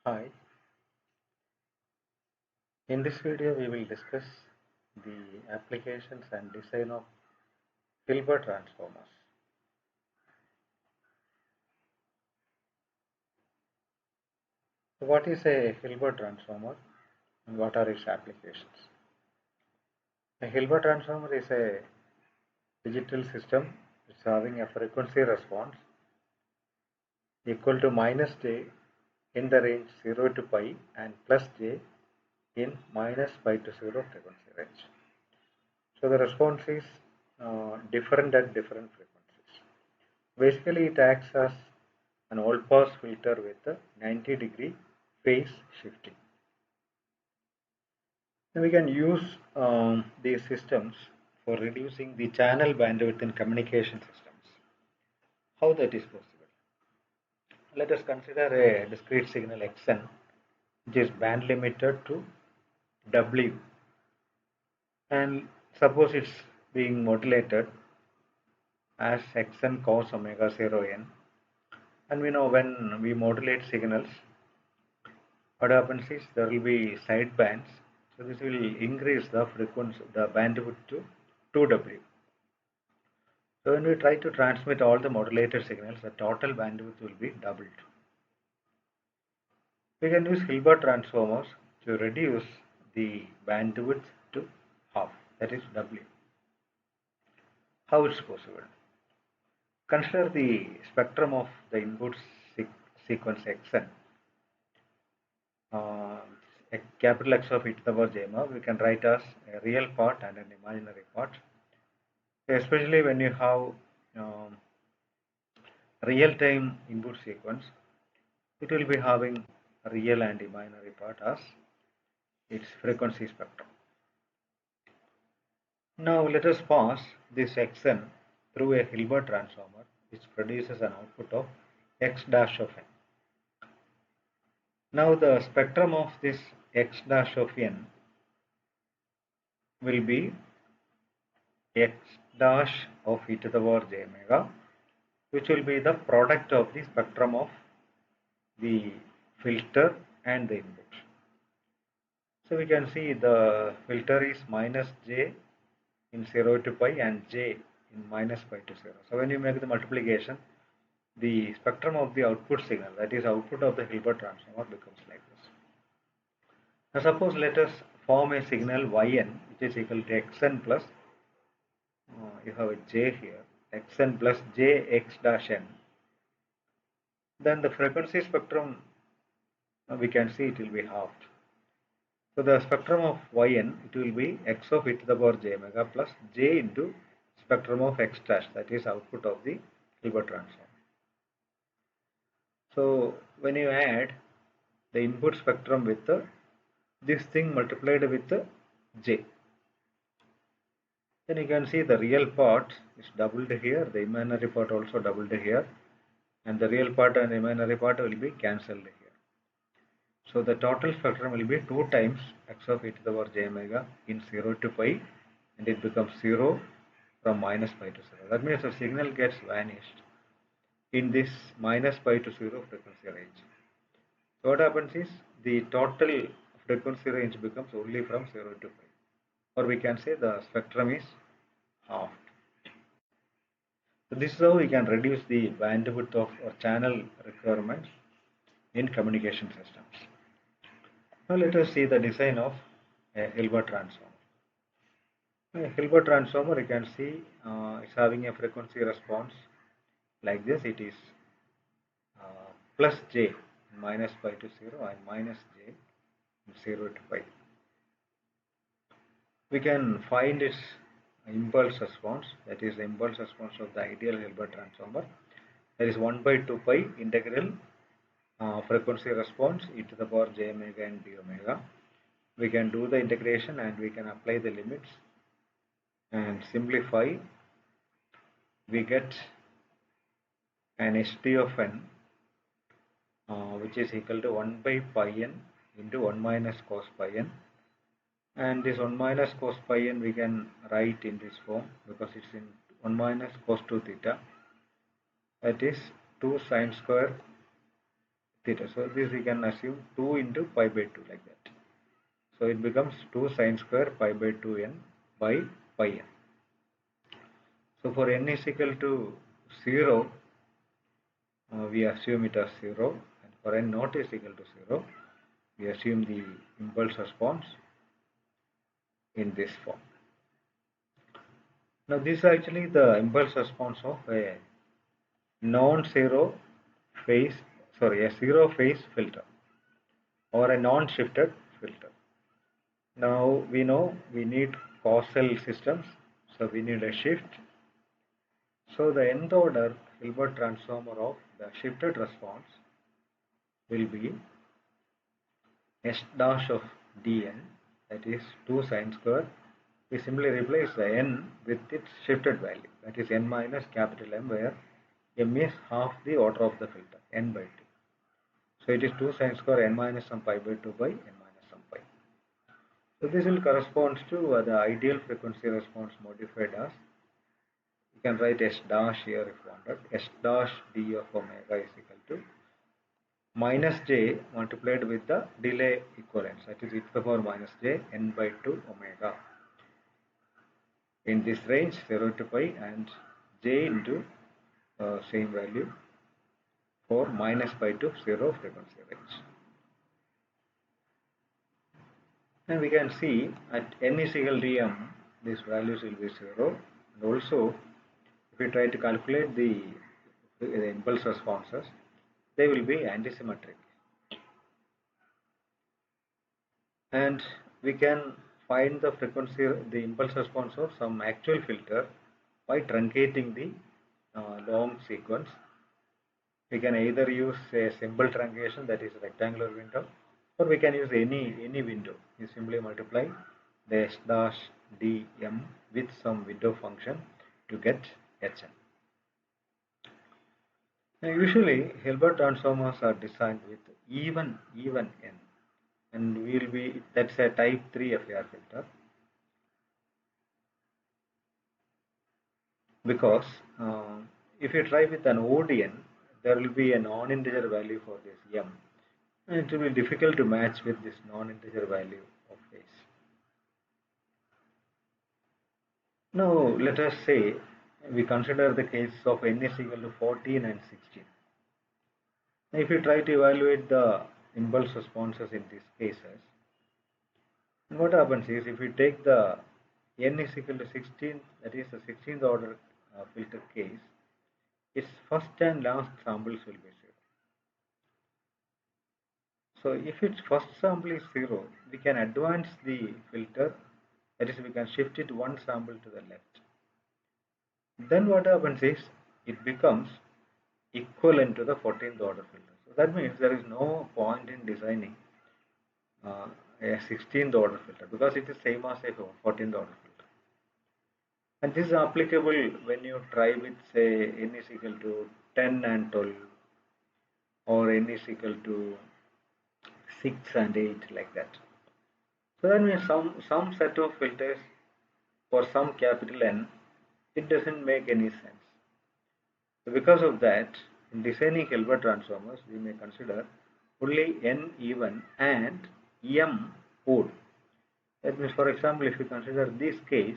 Hi, in this video we will discuss the applications and design of Hilbert transformers. So what is a Hilbert transformer and what are its applications? A Hilbert transformer is a digital system which is having a frequency response equal to minus j in the range 0 to pi and plus j in minus pi to 0 frequency range. So the response is different at different frequencies. Basically, it acts as an all-pass filter with a 90-degree phase shifting. And we can use these systems for reducing the channel bandwidth in communication systems. How that is possible? Let us consider a discrete signal xn, which is band limited to W, and suppose it's being modulated as xn cos omega 0 n. And we know when we modulate signals, what happens is there will be side bands. So this will increase the frequency, the bandwidth to 2W. So when we try to transmit all the modulated signals, the total bandwidth will be doubled. We can use Hilbert transformers to reduce the bandwidth to half, that is W. How it's possible? Consider the spectrum of the input sequence xn. A capital X of e to the power j, we can write as a real part and an imaginary part. Especially when you have real-time input sequence, it will be having a real and imaginary part as its frequency spectrum. Now let us pass this xn through a Hilbert transformer which produces an output of x dash of n. Now the spectrum of this x dash of n will be x dash of e to the power j omega, which will be the product of the spectrum of the filter and the input. So we can see the filter is minus j in 0 to pi and j in minus pi to 0. So when you make the multiplication, the spectrum of the output signal, that is output of the Hilbert transformer, becomes like this. Now suppose let us form a signal yn which is equal to xn plus, you have a j here, xn plus jx dash n. Then the frequency spectrum, we can see it will be halved. So the spectrum of yn, it will be x of e to the power j omega plus j into spectrum of x dash, that is output of the Hilbert transform. So when you add the input spectrum with this thing multiplied with j, then you can see the real part is doubled here, the imaginary part also doubled here, and the real part and imaginary part will be cancelled here. So the total spectrum will be 2 times x of e to the power j omega in 0 to pi, and it becomes 0 from minus pi to 0. That means the signal gets vanished in this minus pi to 0 frequency range. So what happens is the total frequency range becomes only from 0 to pi, or we can say the spectrum is halved. So this is how we can reduce the bandwidth of or channel requirements in communication systems. Now let us see the design of a Hilbert transformer. A Hilbert transformer, you can see is having a frequency response like this. It is plus j minus pi to 0 and minus j 0 to pi. We can find its impulse response, that is the impulse response of the ideal Hilbert transformer. That is 1 by 2 pi integral frequency response e to the power j omega and d omega. We can do the integration and we can apply the limits and simplify. We get an ht of n which is equal to 1 by pi n into 1 minus cos pi n, and this 1 minus cos pi n we can write in this form because it's in 1 minus cos 2 theta, that is 2 sine square theta. So this we can assume 2 into pi by 2 like that. So it becomes 2 sine square pi by 2n by pi n. So for n is equal to 0, we assume it as 0, and for n not is equal to 0, we assume the impulse response in this form. Now this is actually the impulse response of a non-zero phase, a zero phase filter or a non-shifted filter. Now we know we need causal systems, so we need a shift. So the nth order Hilbert transformer of the shifted response will be S dash of dn, that is 2 sine square. We simply replace the n with its shifted value, that is n minus capital M, where m is half the order of the filter, n by 2. So it is 2 sine square n minus some pi by 2 by n minus some pi. So this will correspond to the ideal frequency response modified as, you can write S dash here if wanted, S dash d of omega is equal to minus j multiplied with the delay equivalence, that is e to the power minus j n by 2 omega in this range 0 to pi, and j into same value for minus pi to 0 frequency range. And we can see at n is equal to m, these values will be 0, and also if we try to calculate the impulse responses, they will be antisymmetric. And we can find the frequency, the impulse response of some actual filter by truncating the long sequence. We can either use a simple truncation, that is rectangular window, or we can use any window. You simply multiply the S dash dm with some window function to get Hn. Now usually Hilbert transformers are designed with even n, and that's a type 3 FER filter, because if you try with an odd n, there will be a non-integer value for this m, and it will be difficult to match with this non-integer value of phase. Now let us say we consider the case of n is equal to 14 and 16. Now, if you try to evaluate the impulse responses in these cases, what happens is, if you take the n is equal to 16, that is the 16th order filter case, its first and last samples will be 0. So if its first sample is 0, we can advance the filter, that is, we can shift it one sample to the left. Then what happens is, it becomes equivalent to the 14th order filter. So that means there is no point in designing a 16th order filter, because it is same as a 14th order filter. And this is applicable when you try with, say, n is equal to 10 and 12, or n is equal to 6 and 8, like that. So that means some set of filters for some capital N, it doesn't make any sense. So because of that, in designing Hilbert transformers, we may consider only n even and m odd. That means, for example, if you consider this case,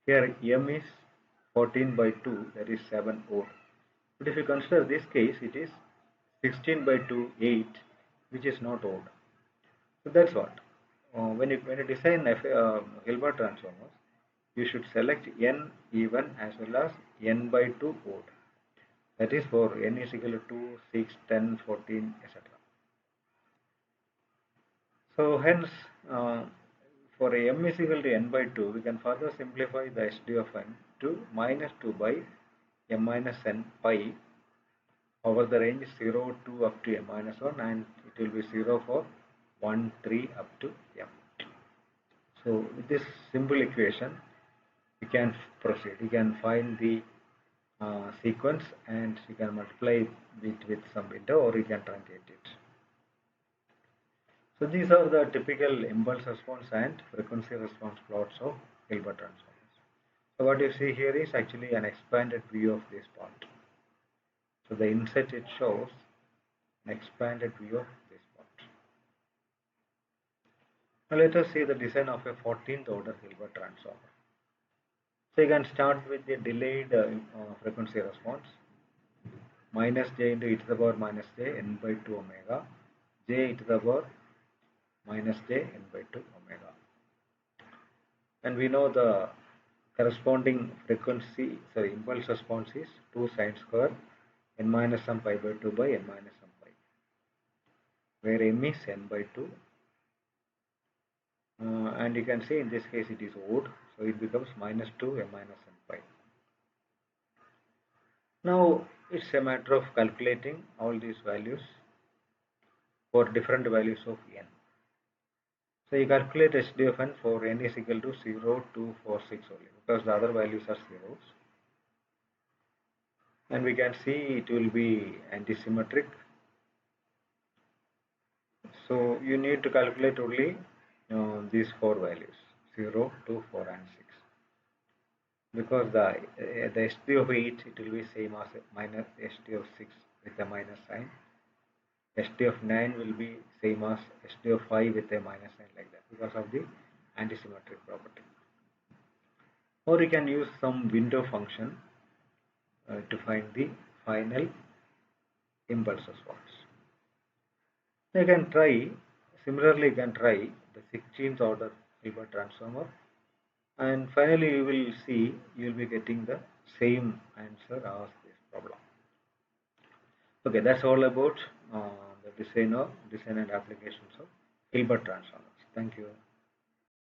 here m is 14 by 2, that is 7 odd. But if you consider this case, it is 16 by 2, 8, which is not odd. So that's what. When you design Hilbert transformers, you should select n even as well as n by 2 odd. That is for n is equal to 2, 6, 10, 14, etc. So hence, for a m is equal to n by 2, we can further simplify the SD of n to minus 2 by m minus n pi over the range 0 to up to m minus 1, and it will be 0 for 1, 3 up to m. So with this simple equation, we can proceed. You can find the sequence, and you can multiply it with some window, or you can truncate it. So these are the typical impulse response and frequency response plots of Hilbert transformers. So what you see here is actually an expanded view of this part. So the inset it shows expanded view of this part. Now let us see the design of a 14th order Hilbert transformer. So you can start with the delayed frequency response minus j into e to the power minus j n by 2 omega j e to the power minus j n by 2 omega. And we know the corresponding impulse response is 2 sine square n minus some pi by 2 by n minus some pi, where m is n by 2. And you can see in this case it is odd, so it becomes minus 2 m minus n pi. Now it's a matter of calculating all these values for different values of n. So you calculate HD of n for n is equal to 0, 2, 4, 6 only, because the other values are zeros. And we can see it will be antisymmetric. So you need to calculate only these 4 values 0, 2, 4 and 6, because the HD of each it will be same as minus HD of 6 with a minus sign. HD of 9 will be same as HD of 5 with a minus sign, like that, because of the antisymmetric property. Or you can use some window function to find the final impulse response. You can try, similarly you can try the 16th order Hilbert transformer, and finally you will see you will be getting the same answer as this problem. Okay, that's all about the design and applications of Hilbert transformers. Thank you.